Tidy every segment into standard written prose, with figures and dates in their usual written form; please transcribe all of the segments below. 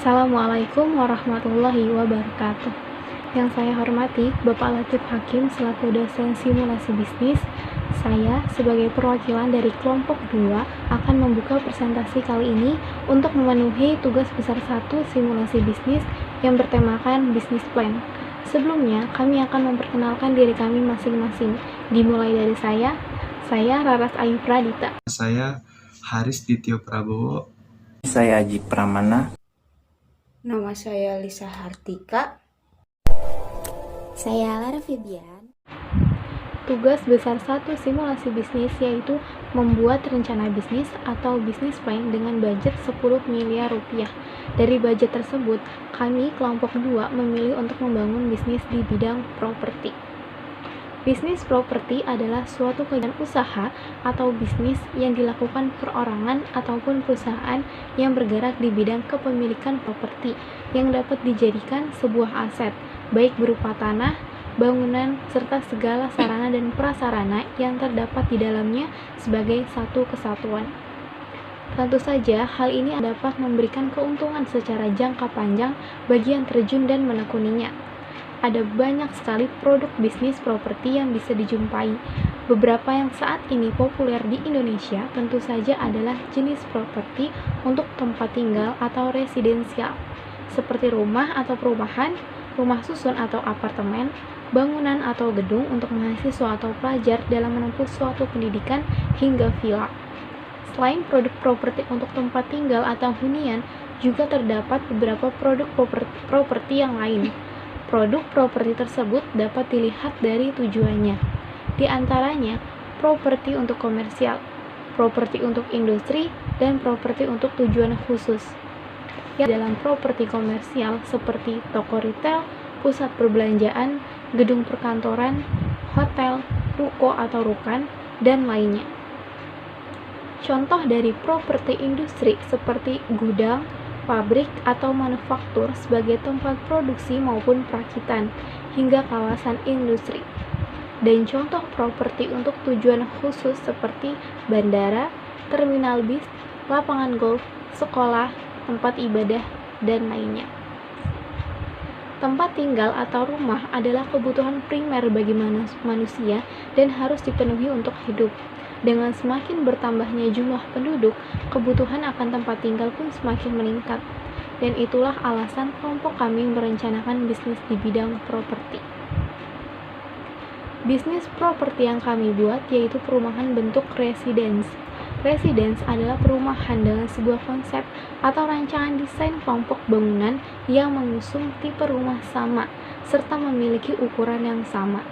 Assalamualaikum warahmatullahi wabarakatuh. Yang saya hormati Bapak Latif Hakim selaku dosen simulasi bisnis. Saya sebagai perwakilan dari kelompok 2 akan membuka presentasi kali ini untuk memenuhi tugas besar 1 simulasi bisnis yang bertemakan business plan. Sebelumnya, kami akan memperkenalkan diri kami masing-masing. Dimulai dari saya Raras Ayu Pradita. Saya Haris Dityo Prabowo. Saya Aji Pramana. Nama saya Lisa Hartika. Saya Lara Febian. Tugas besar 1 simulasi bisnis yaitu membuat rencana bisnis atau business plan dengan budget 10 miliar rupiah. Dari budget tersebut, kami kelompok 2 memilih untuk membangun bisnis di bidang properti. Bisnis properti adalah suatu kegiatan usaha atau bisnis yang dilakukan perorangan ataupun perusahaan yang bergerak di bidang kepemilikan properti yang dapat dijadikan sebuah aset, baik berupa tanah, bangunan, serta segala sarana dan prasarana yang terdapat di dalamnya sebagai satu kesatuan. Tentu saja, hal ini dapat memberikan keuntungan secara jangka panjang bagi yang terjun dan menekuninya. Ada banyak sekali produk bisnis properti yang bisa dijumpai. Beberapa yang saat ini populer di Indonesia tentu saja adalah jenis properti untuk tempat tinggal atau residensial, seperti rumah atau perumahan, rumah susun atau apartemen, bangunan atau gedung untuk mahasiswa atau pelajar dalam menempuh suatu pendidikan, hingga villa. Selain produk properti untuk tempat tinggal atau hunian, juga terdapat beberapa produk properti yang lain. Produk properti tersebut dapat dilihat dari tujuannya. Di antaranya, properti untuk komersial, properti untuk industri, dan properti untuk tujuan khusus. Yang dalam properti komersial seperti toko retail, pusat perbelanjaan, gedung perkantoran, hotel, ruko atau rukan, dan lainnya. Contoh dari properti industri seperti gudang, pabrik atau manufaktur sebagai tempat produksi maupun perakitan, hingga kawasan industri. Dan contoh properti untuk tujuan khusus seperti bandara, terminal bis, lapangan golf, sekolah, tempat ibadah, dan lainnya. Tempat tinggal atau rumah adalah kebutuhan primer bagi manusia dan harus dipenuhi untuk hidup. Dengan semakin bertambahnya jumlah penduduk, kebutuhan akan tempat tinggal pun semakin meningkat. Dan itulah alasan kelompok kami merencanakan bisnis di bidang properti. Bisnis properti yang kami buat yaitu perumahan bentuk residence. Residence adalah perumahan dengan sebuah konsep atau rancangan desain kelompok bangunan yang mengusung tipe rumah sama, serta memiliki ukuran yang sama.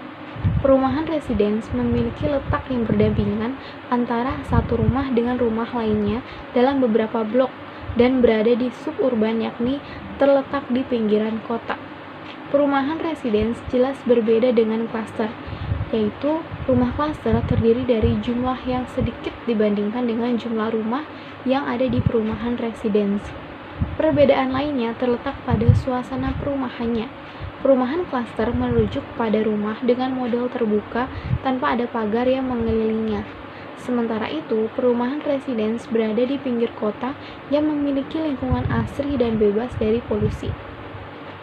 Perumahan residence memiliki letak yang berdampingan antara satu rumah dengan rumah lainnya dalam beberapa blok dan berada di suburban, yakni terletak di pinggiran kota. Perumahan residence jelas berbeda dengan klaster, yaitu rumah klaster terdiri dari jumlah yang sedikit dibandingkan dengan jumlah rumah yang ada di perumahan residence. Perbedaan lainnya terletak pada suasana perumahannya. Perumahan klaster merujuk pada rumah dengan model terbuka tanpa ada pagar yang mengelilinginya. Sementara itu, perumahan residence berada di pinggir kota yang memiliki lingkungan asri dan bebas dari polusi.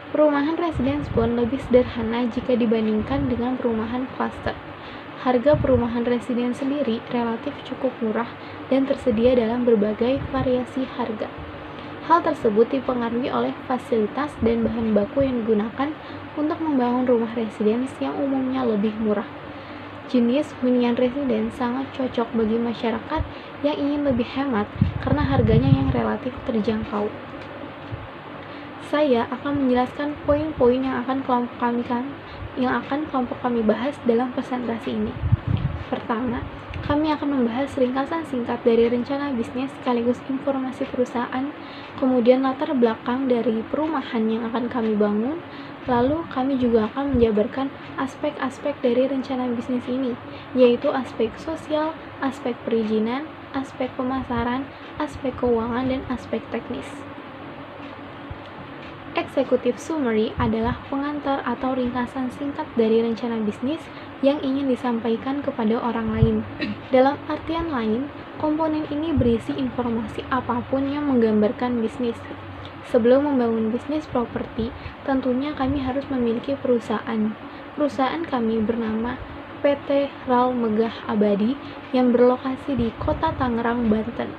Perumahan residence pun lebih sederhana jika dibandingkan dengan perumahan klaster. Harga perumahan residence sendiri relatif cukup murah dan tersedia dalam berbagai variasi harga. Hal tersebut dipengaruhi oleh fasilitas dan bahan baku yang digunakan untuk membangun rumah residence yang umumnya lebih murah. Jenis hunian residence sangat cocok bagi masyarakat yang ingin lebih hemat karena harganya yang relatif terjangkau. Saya akan menjelaskan poin-poin yang akan kelompok kami bahas dalam presentasi ini. Pertama, kami akan membahas ringkasan singkat dari rencana bisnis sekaligus informasi perusahaan, kemudian latar belakang dari perumahan yang akan kami bangun, lalu kami juga akan menjabarkan aspek-aspek dari rencana bisnis ini, yaitu aspek sosial, aspek perizinan, aspek pemasaran, aspek keuangan, dan aspek teknis. Executive summary adalah pengantar atau ringkasan singkat dari rencana bisnis yang ingin disampaikan kepada orang lain. Dalam artian lain, komponen ini berisi informasi apapun yang menggambarkan bisnis. Sebelum membangun bisnis properti, tentunya kami harus memiliki perusahaan. Perusahaan kami bernama PT Ral Megah Abadi yang berlokasi di Kota Tangerang, Banten.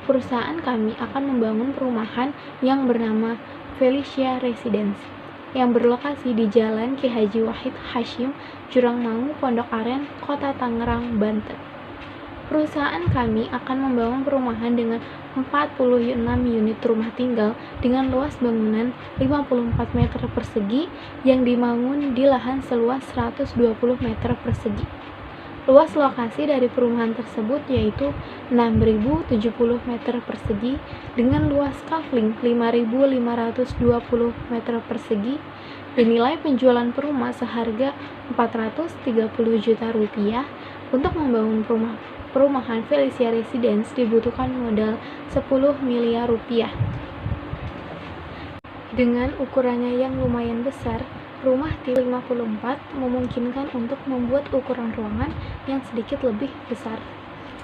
Perusahaan kami akan membangun perumahan yang bernama Felicia Residence yang berlokasi di Jalan Ki Haji Wahid Hasyim, Jurangmangu, Pondok Aren, Kota Tangerang, Banten. Perusahaan kami akan membangun perumahan dengan 46 unit rumah tinggal dengan luas bangunan 54 meter persegi yang dibangun di lahan seluas 120 meter persegi. Luas lokasi dari perumahan tersebut yaitu 6.070 meter persegi dengan luas kafling 5.520 meter persegi. Dinilai penjualan perumah seharga 430 juta rupiah. Untuk membangun perumahan Felicia Residence dibutuhkan modal 10 miliar rupiah. Dengan ukurannya yang lumayan besar, rumah tipe 54 memungkinkan untuk membuat ukuran ruangan yang sedikit lebih besar.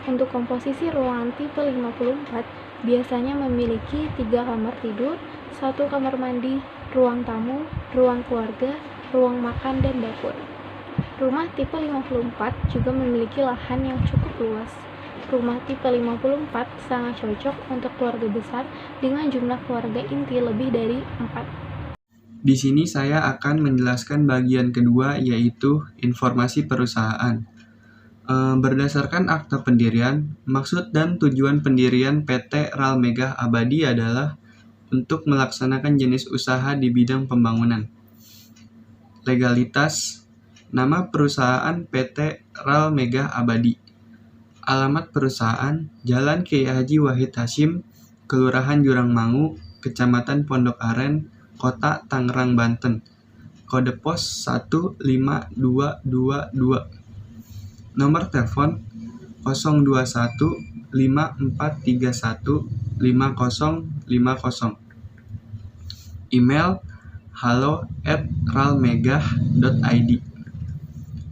Untuk komposisi ruangan tipe 54 biasanya memiliki 3 kamar tidur, 1 kamar mandi, ruang tamu, ruang keluarga, ruang makan, dan dapur. Rumah tipe 54 juga memiliki lahan yang cukup luas. Rumah tipe 54 sangat cocok untuk keluarga besar dengan jumlah keluarga inti lebih dari 4. Di sini saya akan menjelaskan bagian kedua, yaitu informasi perusahaan. Berdasarkan akta pendirian, maksud dan tujuan pendirian PT Ral Megah Abadi adalah untuk melaksanakan jenis usaha di bidang pembangunan. Legalitas: nama perusahaan PT Ral Megah Abadi. Alamat perusahaan: Jalan Kiai Haji Wahid Hasyim, Kelurahan Jurangmangu, Kecamatan Pondok Aren, Kota Tangerang, Banten. Kode pos 15222. Nomor telepon 021 5431 5050. Email halo@ralmegah.id.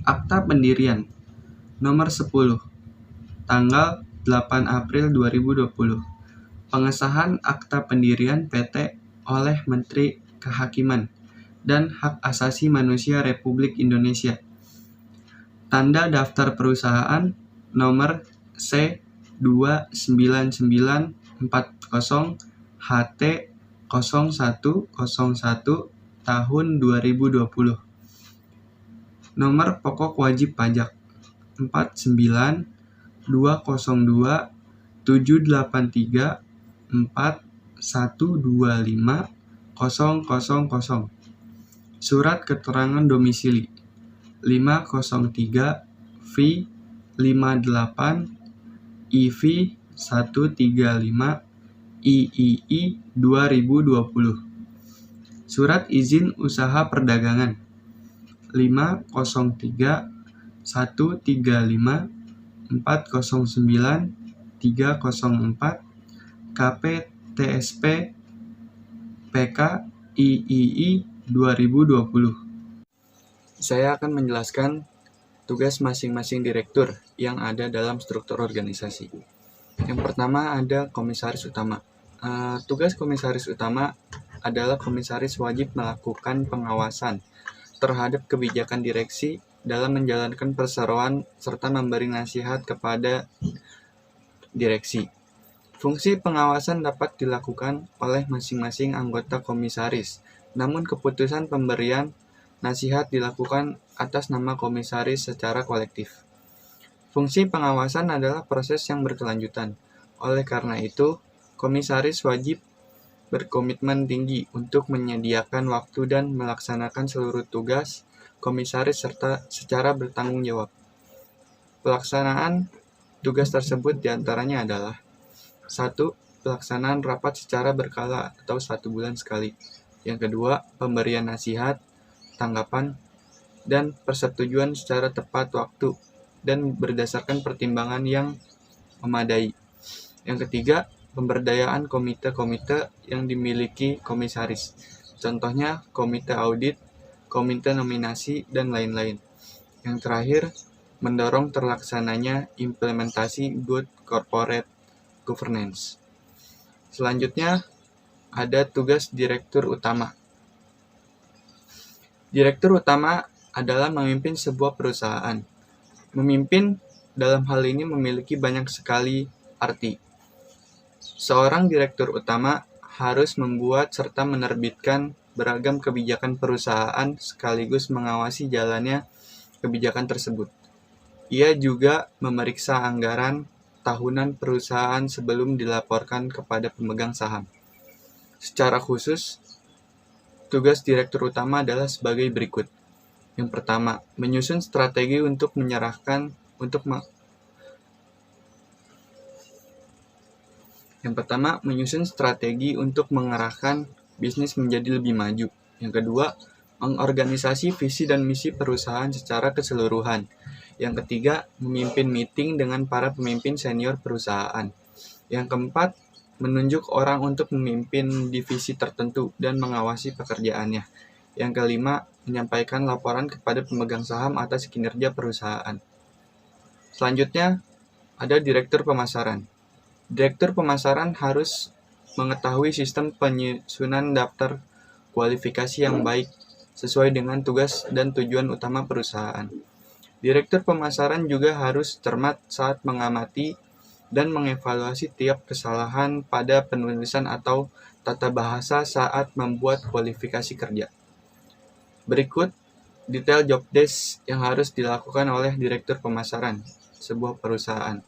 Akta pendirian nomor 10 tanggal 8 April 2020. Pengesahan akta pendirian PT oleh Menteri Kehakiman dan Hak Asasi Manusia Republik Indonesia. Tanda daftar perusahaan nomor C29940 HT 0101 tahun 2020. Nomor pokok wajib pajak 49202 783 4125 000. Surat keterangan domisili 503 V 58 IV 135 III 2020. Surat izin usaha perdagangan 503 135 409 304 KPTSP PK III 2020. Saya akan menjelaskan tugas masing-masing direktur yang ada dalam struktur organisasi. Yang pertama ada komisaris utama. Tugas komisaris utama adalah komisaris wajib melakukan pengawasan terhadap kebijakan direksi dalam menjalankan perseroan serta memberi nasihat kepada direksi. Fungsi pengawasan dapat dilakukan oleh masing-masing anggota komisaris, namun keputusan pemberian nasihat dilakukan atas nama komisaris secara kolektif. Fungsi pengawasan adalah proses yang berkelanjutan. Oleh karena itu, komisaris wajib berkomitmen tinggi untuk menyediakan waktu dan melaksanakan seluruh tugas komisaris serta secara bertanggung jawab. Pelaksanaan tugas tersebut diantaranya adalah 1. Pelaksanaan rapat secara berkala atau 1 bulan sekali. Yang kedua, pemberian nasihat, tanggapan, dan persetujuan secara tepat waktu dan berdasarkan pertimbangan yang memadai. Yang ketiga, pemberdayaan komite-komite yang dimiliki komisaris. Contohnya, komite audit, komite nominasi, dan lain-lain. Yang terakhir, mendorong terlaksananya implementasi good corporate governance. Selanjutnya, ada tugas direktur utama. Direktur utama adalah memimpin sebuah perusahaan. Memimpin dalam hal ini memiliki banyak sekali arti. Seorang direktur utama harus membuat serta menerbitkan beragam kebijakan perusahaan sekaligus mengawasi jalannya kebijakan tersebut. Ia juga memeriksa anggaran tahunan perusahaan sebelum dilaporkan kepada pemegang saham. Secara khusus, tugas direktur utama adalah sebagai berikut. Yang pertama, menyusun strategi untuk mengarahkan bisnis menjadi lebih maju. Yang kedua, mengorganisasi visi dan misi perusahaan secara keseluruhan. Yang ketiga, memimpin meeting dengan para pemimpin senior perusahaan. Yang keempat, menunjuk orang untuk memimpin divisi tertentu dan mengawasi pekerjaannya. Yang kelima, menyampaikan laporan kepada pemegang saham atas kinerja perusahaan. Selanjutnya, ada direktur pemasaran. Direktur pemasaran harus mengetahui sistem penyusunan daftar kualifikasi yang baik sesuai dengan tugas dan tujuan utama perusahaan. Direktur pemasaran juga harus cermat saat mengamati dan mengevaluasi tiap kesalahan pada penulisan atau tata bahasa saat membuat kualifikasi kerja. Berikut detail job desk yang harus dilakukan oleh direktur pemasaran sebuah perusahaan.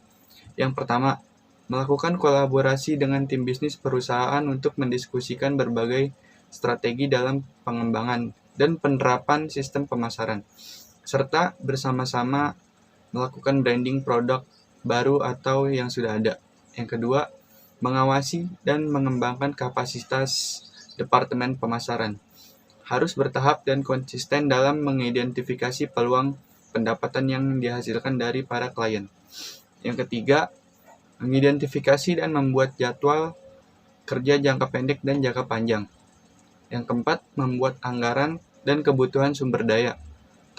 Yang pertama, melakukan kolaborasi dengan tim bisnis perusahaan untuk mendiskusikan berbagai strategi dalam pengembangan dan penerapan sistem pemasaran, serta bersama-sama melakukan branding produk baru atau yang sudah ada. Yang kedua, mengawasi dan mengembangkan kapasitas departemen pemasaran. Harus bertahap dan konsisten dalam mengidentifikasi peluang pendapatan yang dihasilkan dari para klien. Yang ketiga, mengidentifikasi dan membuat jadwal kerja jangka pendek dan jangka panjang. Yang keempat, membuat anggaran dan kebutuhan sumber daya,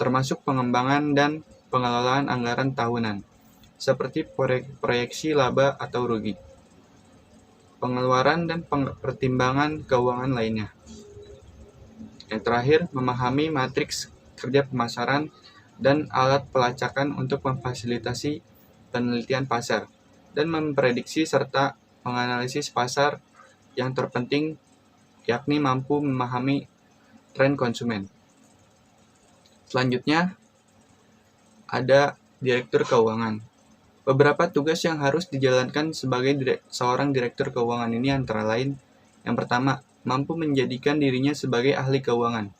termasuk pengembangan dan pengelolaan anggaran tahunan, seperti proyeksi laba atau rugi, pengeluaran dan pertimbangan keuangan lainnya. Yang terakhir, memahami matriks kerja pemasaran dan alat pelacakan untuk memfasilitasi penelitian pasar dan memprediksi serta menganalisis pasar. Yang terpenting yakni mampu memahami tren konsumen. Selanjutnya ada direktur keuangan. Beberapa tugas yang harus dijalankan sebagai seorang direktur keuangan ini antara lain: yang pertama, mampu menjadikan dirinya sebagai ahli keuangan.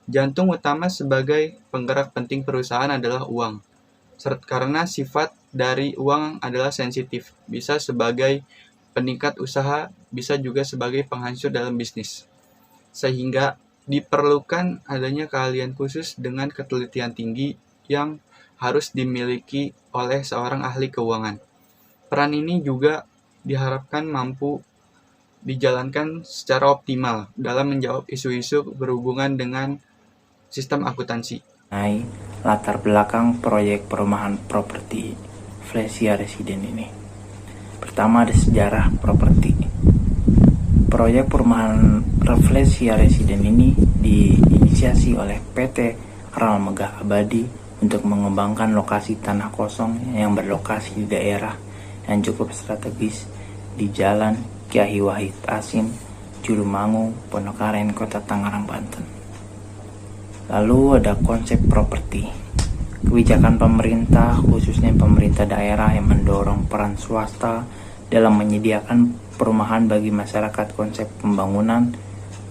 Jantung utama sebagai penggerak penting perusahaan adalah uang. Karena sifat dari uang adalah sensitif, bisa sebagai peningkat usaha, bisa juga sebagai penghancur dalam bisnis. Sehingga diperlukan adanya keahlian khusus dengan ketelitian tinggi yang harus dimiliki oleh seorang ahli keuangan. Peran ini juga diharapkan mampu dijalankan secara optimal dalam menjawab isu-isu berhubungan dengan sistem akuntansi. Latar belakang proyek perumahan properti Flesia Residen ini. Pertama, ada sejarah properti. Proyek perumahan Flesia Residen ini diinisiasi oleh PT Ral Megah Abadi untuk mengembangkan lokasi tanah kosong yang berlokasi di daerah yang cukup strategis di Jalan Kyai Wahid Asim, Julumangu, Ponokaren, Kota Tangerang, Banten. Lalu ada konsep properti. Kebijakan pemerintah, khususnya pemerintah daerah, yang mendorong peran swasta dalam menyediakan perumahan bagi masyarakat. Konsep pembangunan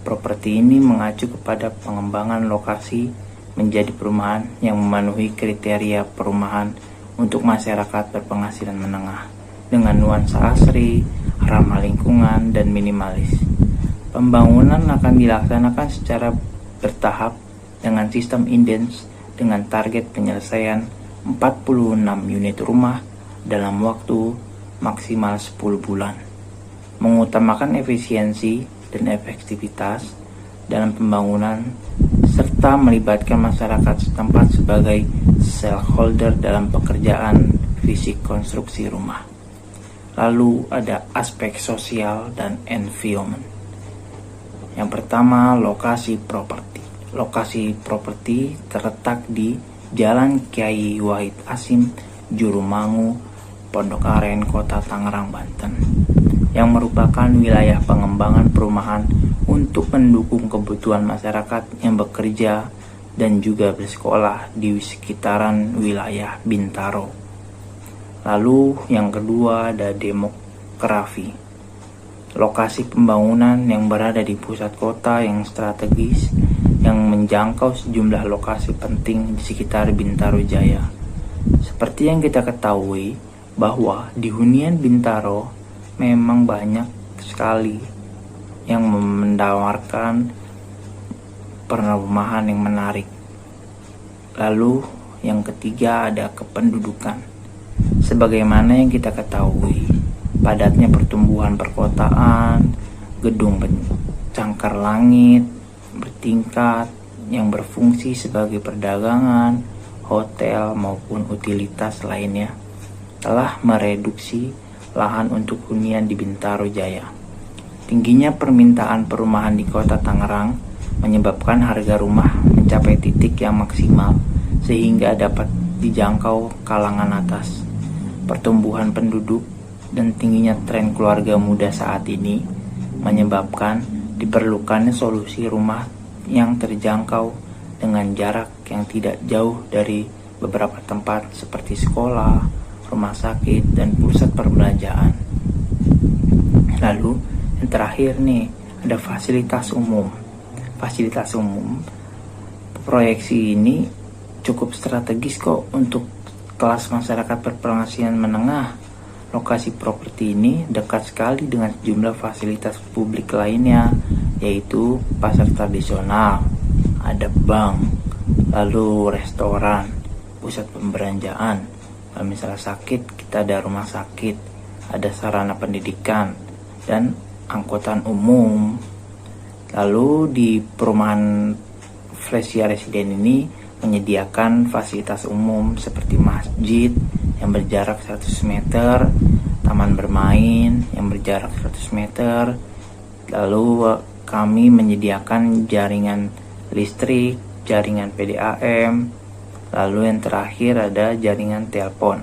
properti ini mengacu kepada pengembangan lokasi menjadi perumahan yang memenuhi kriteria perumahan untuk masyarakat berpenghasilan menengah dengan nuansa asri, ramah lingkungan, dan minimalis. Pembangunan akan dilaksanakan secara bertahap dengan sistem indens dengan target penyelesaian 46 unit rumah dalam waktu maksimal 10 bulan. Mengutamakan efisiensi dan efektivitas dalam pembangunan serta melibatkan masyarakat setempat sebagai stakeholder dalam pekerjaan fisik konstruksi rumah. Lalu ada aspek sosial dan environment. Yang pertama, lokasi properti. Lokasi properti terletak di Jalan Kiai Wahid Hasyim, Jurumangu, Pondok Aren, Kota Tangerang, Banten, yang merupakan wilayah pengembangan perumahan untuk mendukung kebutuhan masyarakat yang bekerja dan juga bersekolah di sekitaran wilayah Bintaro. Lalu yang kedua ada demografi. Lokasi pembangunan yang berada di pusat kota yang strategis yang menjangkau sejumlah lokasi penting di sekitar Bintaro Jaya. Seperti yang kita ketahui bahwa di hunian Bintaro memang banyak sekali yang menawarkan perumahan yang menarik. Lalu yang ketiga ada kependudukan. Sebagaimana yang kita ketahui, padatnya pertumbuhan perkotaan, gedung pencakar langit bertingkat yang berfungsi sebagai perdagangan, hotel maupun utilitas lainnya telah mereduksi lahan untuk hunian di Bintaro Jaya. Tingginya permintaan perumahan di Kota Tangerang menyebabkan harga rumah mencapai titik yang maksimal sehingga dapat dijangkau kalangan atas. Pertumbuhan penduduk dan tingginya tren keluarga muda saat ini menyebabkan diperlukannya solusi rumah yang terjangkau dengan jarak yang tidak jauh dari beberapa tempat seperti sekolah, rumah sakit, dan pusat perbelanjaan. Lalu yang terakhir nih ada fasilitas umum. Fasilitas umum proyeksi ini cukup strategis kok untuk kelas masyarakat berpenghasilan menengah. Lokasi properti ini dekat sekali dengan sejumlah fasilitas publik lainnya, yaitu pasar tradisional, ada bank, lalu restoran, pusat pembelanjaan. Kalau misalnya sakit, kita ada rumah sakit, ada sarana pendidikan, dan angkutan umum. Lalu di perumahan Flesia Residen ini menyediakan fasilitas umum seperti masjid yang berjarak 100 meter, taman bermain yang berjarak 100 meter. Lalu kami menyediakan jaringan listrik, jaringan PDAM, lalu yang terakhir ada jaringan telepon.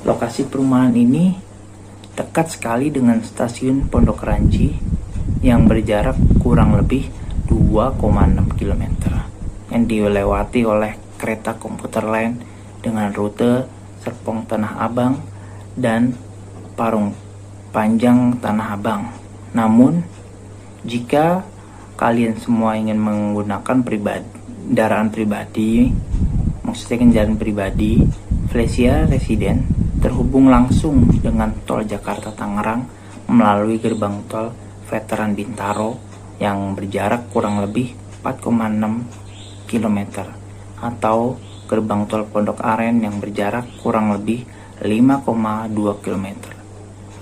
Lokasi perumahan ini dekat sekali dengan stasiun Pondok Ranji yang berjarak kurang lebih 2,6 km yang dilewati oleh kereta komuter lain dengan rute Serpong Tanah Abang dan Parung Panjang Tanah Abang. Namun, jika kalian semua ingin menggunakan kendaraan pribadi, maksudnya kendaraan pribadi, Flesia Residen terhubung langsung dengan tol Jakarta Tangerang melalui gerbang tol Veteran Bintaro yang berjarak kurang lebih 4,6 km atau gerbang tol Pondok Aren yang berjarak kurang lebih 5,2 km.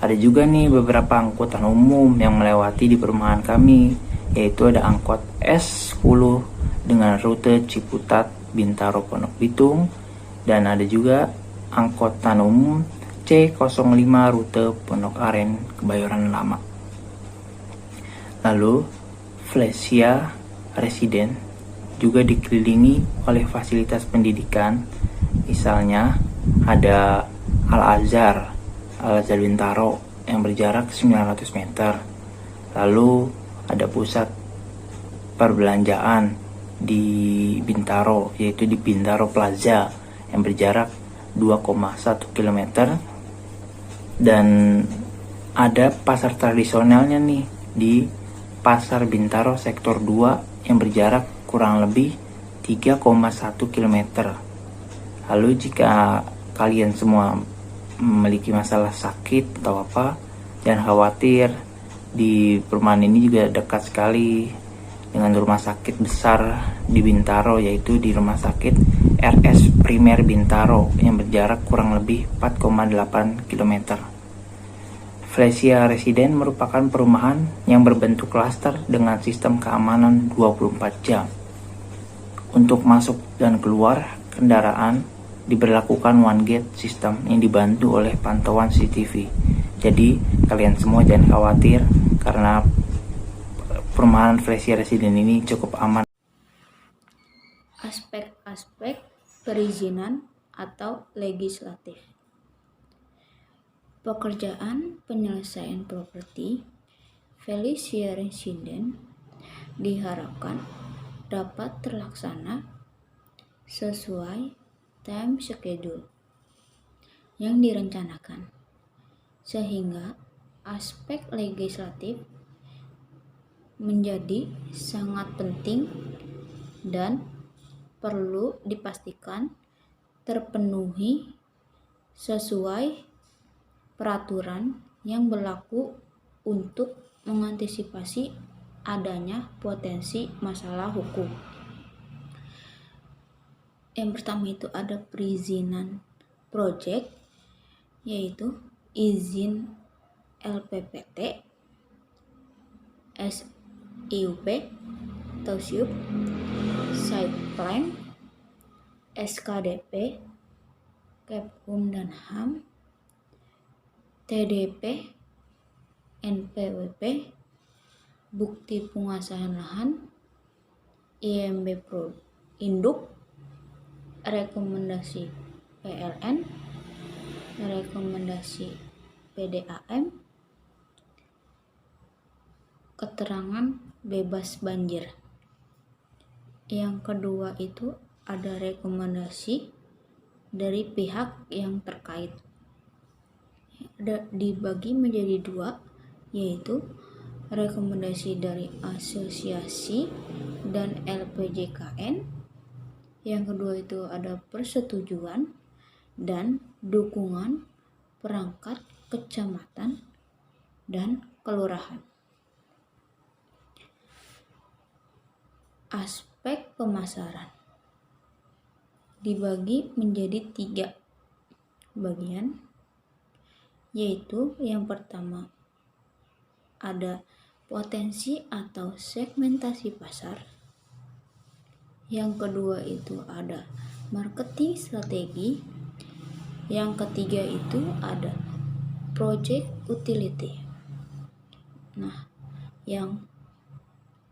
Ada juga nih beberapa angkutan umum yang melewati di perumahan kami, yaitu ada angkot S10 dengan rute Ciputat, Bintaro, Pondok Bitung, dan ada juga angkutan umum C05 rute Pondok Aren, Kebayoran Lama. Lalu Flesia Residen juga dikelilingi oleh fasilitas pendidikan, misalnya ada Al-Azhar Bintaro yang berjarak 900 meter. Lalu ada pusat perbelanjaan di Bintaro, yaitu di Bintaro Plaza yang berjarak 2,1 km. Dan ada pasar tradisionalnya nih di Pasar Bintaro Sektor 2 yang berjarak kurang lebih 3,1 km. Lalu jika kalian semua memiliki masalah sakit atau apa, jangan khawatir, di perumahan ini juga dekat sekali dengan rumah sakit besar di Bintaro, yaitu di Rumah Sakit RS Primer Bintaro yang berjarak kurang lebih 4,8 km. Flesia Residen merupakan perumahan yang berbentuk klaster dengan sistem keamanan 24 jam. Untuk masuk dan keluar kendaraan diberlakukan one gate system yang dibantu oleh pantauan CCTV. Jadi kalian semua jangan khawatir karena perumahan Flexi Residen ini cukup aman. Aspek-aspek perizinan atau legislatif. Pekerjaan penyelesaian properti Flexi Residen diharapkan dapat terlaksana sesuai time schedule yang direncanakan, sehingga aspek legislatif menjadi sangat penting dan perlu dipastikan terpenuhi sesuai peraturan yang berlaku untuk mengantisipasi adanya potensi masalah hukum. Yang pertama itu ada perizinan proyek, yaitu izin LPPT, SIUP, TAUSIUP, site plan, SKDP, Kepkum dan HAM, TDP, NPWP, bukti penguasaan lahan, IMB Induk, rekomendasi PLN, rekomendasi PDAM, keterangan bebas banjir. Yang kedua itu ada rekomendasi dari pihak yang terkait. Dibagi menjadi dua, yaitu rekomendasi dari asosiasi dan LPJKN. Yang kedua itu ada persetujuan dan dukungan perangkat kecamatan dan kelurahan. Aspek pemasaran dibagi menjadi 3 bagian, yaitu yang pertama ada potensi atau segmentasi pasar, yang kedua itu ada marketing strategi, yang ketiga itu ada project utility. Nah, yang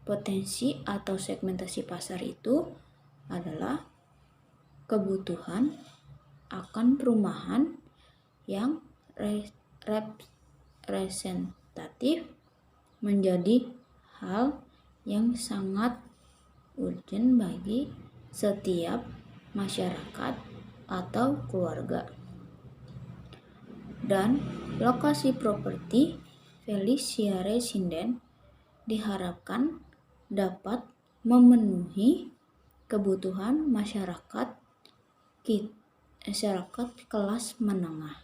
potensi atau segmentasi pasar itu adalah kebutuhan akan perumahan yang representatif menjadi hal yang sangat urgent bagi setiap masyarakat atau keluarga. Dan lokasi properti Flexi Residen diharapkan dapat memenuhi kebutuhan masyarakat kelas menengah.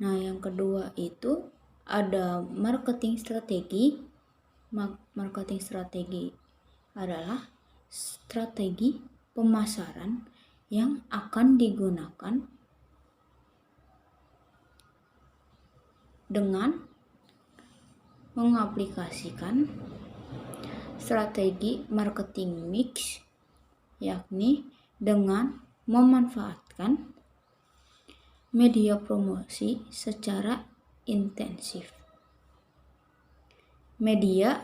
Nah, yang kedua itu ada marketing strategi. Marketing strategi adalah strategi pemasaran yang akan digunakan dengan mengaplikasikan strategi marketing mix, yakni dengan memanfaatkan media promosi secara intensif. Media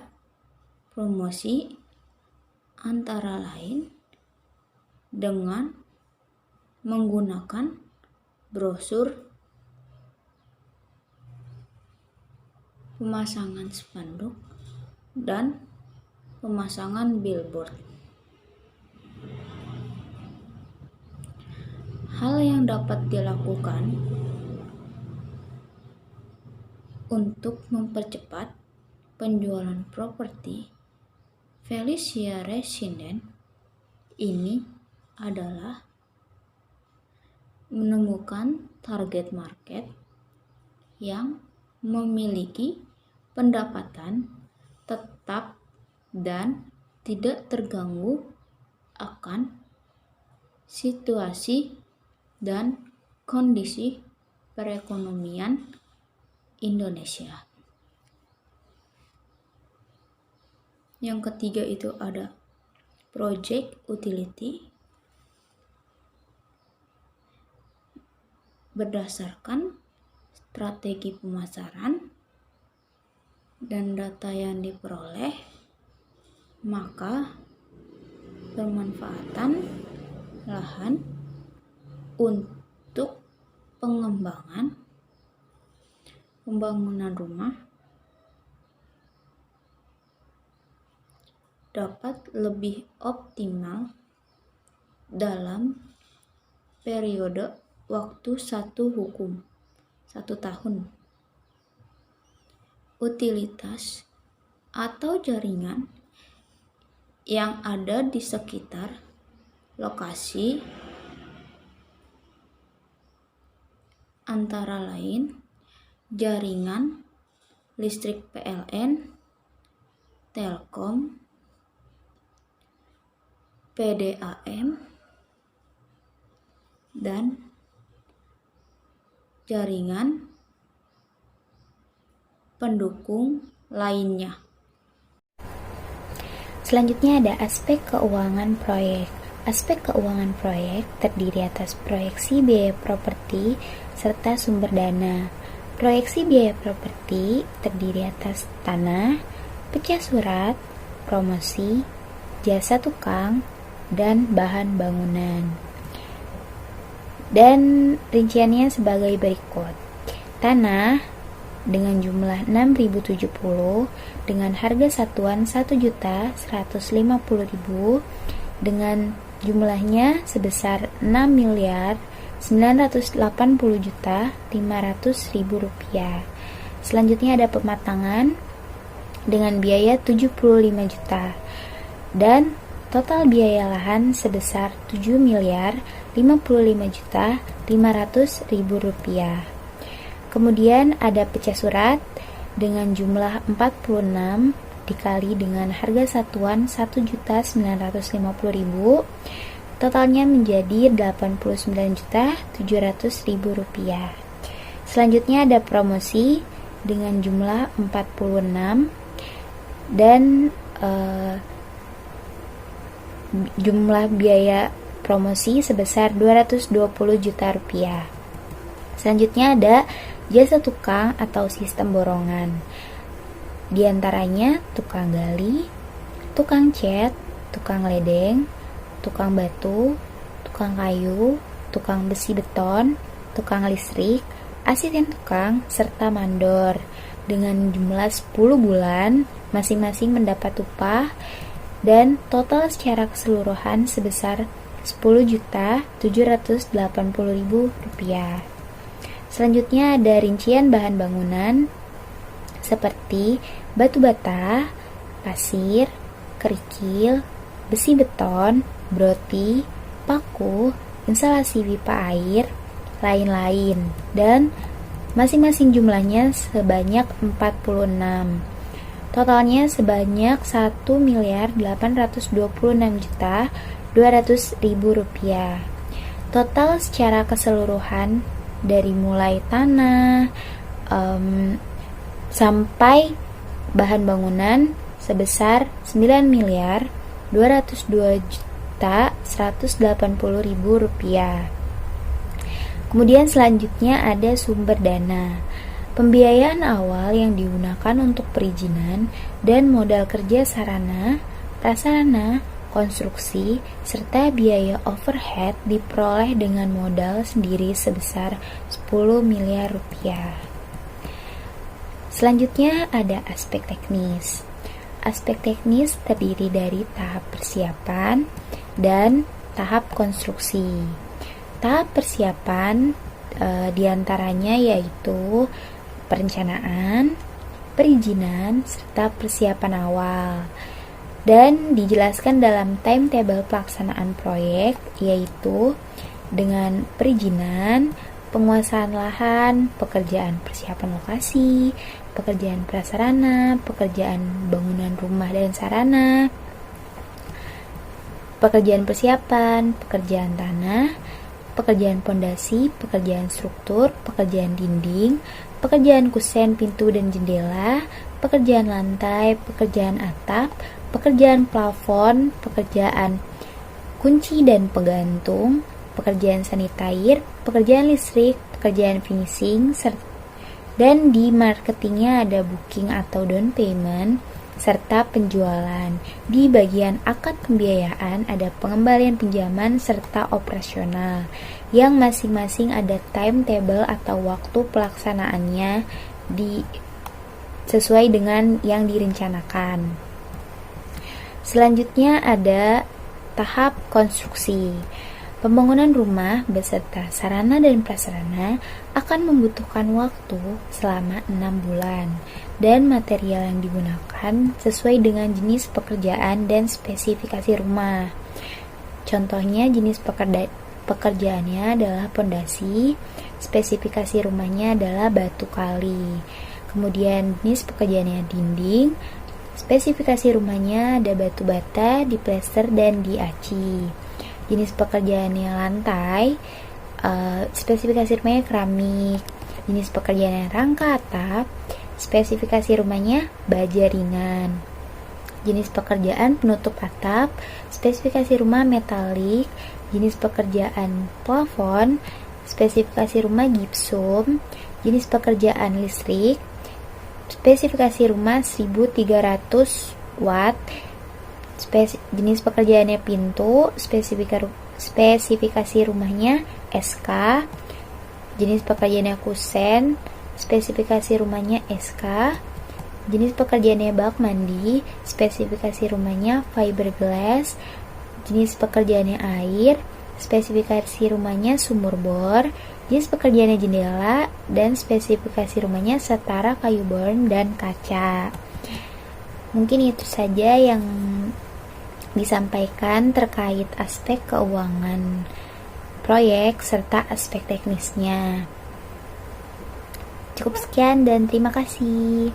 promosi antara lain dengan menggunakan brosur, pemasangan spanduk, dan pemasangan billboard. Hal yang dapat dilakukan untuk mempercepat penjualan properti Flexi Residen ini adalah menemukan target market yang memiliki pendapatan tetap dan tidak terganggu akan situasi dan kondisi perekonomian Indonesia. Yang ketiga itu ada project utility. Berdasarkan strategi pemasaran dan data yang diperoleh, maka pemanfaatan lahan untuk pembangunan rumah dapat lebih optimal dalam periode waktu 1 tahun. Utilitas atau jaringan yang ada di sekitar lokasi antara lain jaringan listrik PLN, Telkom, PDAM, dan jaringan pendukung lainnya. Selanjutnya ada aspek keuangan proyek. Aspek keuangan proyek terdiri atas proyeksi biaya properti serta sumber dana. Proyeksi biaya properti terdiri atas tanah, pecah surat, promosi, jasa tukang, dan bahan bangunan. Dan rinciannya sebagai berikut. Tanah dengan jumlah 6.070 dengan harga satuan 1.150.000 dengan jumlahnya sebesar 6.980.500.000 rupiah. Selanjutnya ada pematangan dengan biaya 75 juta dan total biaya lahan sebesar 7.055.500.000 rupiah. Kemudian ada pecah surat dengan jumlah 46 dikali dengan harga satuan 1.950.000, totalnya menjadi 89.700.000 rupiah. Selanjutnya ada promosi dengan jumlah 46 dan jumlah biaya promosi sebesar 220 juta rupiah. Selanjutnya ada jasa tukang atau sistem borongan. Di antaranya tukang gali, tukang cat, tukang ledeng, tukang batu, tukang kayu, tukang besi beton, tukang listrik, asisten tukang, serta mandor dengan jumlah 10 bulan masing-masing mendapat upah dan total secara keseluruhan sebesar 10.780.000 rupiah. Selanjutnya ada rincian bahan bangunan seperti batu bata, pasir, kerikil, besi beton, broti, paku, instalasi pipa air, lain-lain, dan masing-masing jumlahnya sebanyak 46. Totalnya sebanyak 1.826.200.000 rupiah. Total secara keseluruhan dari mulai tanah sampai bahan bangunan sebesar 9.202.180.000 rupiah. Kemudian selanjutnya ada sumber dana. Pembiayaan awal yang digunakan untuk perizinan dan modal kerja sarana, prasarana, konstruksi, serta biaya overhead diperoleh dengan modal sendiri sebesar 10 miliar rupiah. Selanjutnya ada aspek teknis. Aspek teknis terdiri dari tahap persiapan dan tahap konstruksi. Tahap persiapan diantaranya yaitu perencanaan, perizinan, serta persiapan awal. Dan dijelaskan dalam timetable pelaksanaan proyek, yaitu dengan perizinan, penguasaan lahan, pekerjaan persiapan lokasi, pekerjaan prasarana, pekerjaan bangunan rumah dan sarana, pekerjaan persiapan, pekerjaan tanah, pekerjaan pondasi, pekerjaan struktur, pekerjaan dinding, pekerjaan kusen pintu dan jendela, pekerjaan lantai, pekerjaan atap, pekerjaan plafon, pekerjaan kunci dan pegantung, pekerjaan sanitair, pekerjaan listrik, pekerjaan finishing, Dan di marketingnya ada booking atau down payment, serta penjualan. Di bagian akad pembiayaan ada pengembalian pinjaman serta operasional, yang masing-masing ada timetable atau waktu pelaksanaannya sesuai dengan yang direncanakan. Selanjutnya ada tahap konstruksi. Pembangunan rumah beserta sarana dan prasarana akan membutuhkan waktu selama 6 bulan dan material yang digunakan sesuai dengan jenis pekerjaan dan spesifikasi rumah. Contohnya jenis pekerjaannya adalah pondasi, spesifikasi rumahnya adalah batu kali. Kemudian jenis pekerjaannya dinding, spesifikasi rumahnya ada batu bata, diplester, dan diaci. Jenis pekerjaannya lantai, spesifikasi rumahnya keramik. Jenis pekerjaannya rangka atap, spesifikasi rumahnya baja ringan. Jenis pekerjaan penutup atap, spesifikasi rumah metalik. Jenis pekerjaan plafon, spesifikasi rumah gipsum. Jenis pekerjaan listrik, spesifikasi rumah 1300 watt. Jenis pekerjaannya pintu, spesifikasi rumahnya SK. Jenis pekerjaannya kusen, spesifikasi rumahnya SK. Jenis pekerjaannya bak mandi, spesifikasi rumahnya fiberglass. Jenis pekerjaannya air, spesifikasi rumahnya sumur bor. Jenis pekerjaannya jendela, dan spesifikasi rumahnya setara kayu born dan kaca. Mungkin itu saja yang disampaikan terkait aspek keuangan proyek serta aspek teknisnya. Cukup sekian dan terima kasih.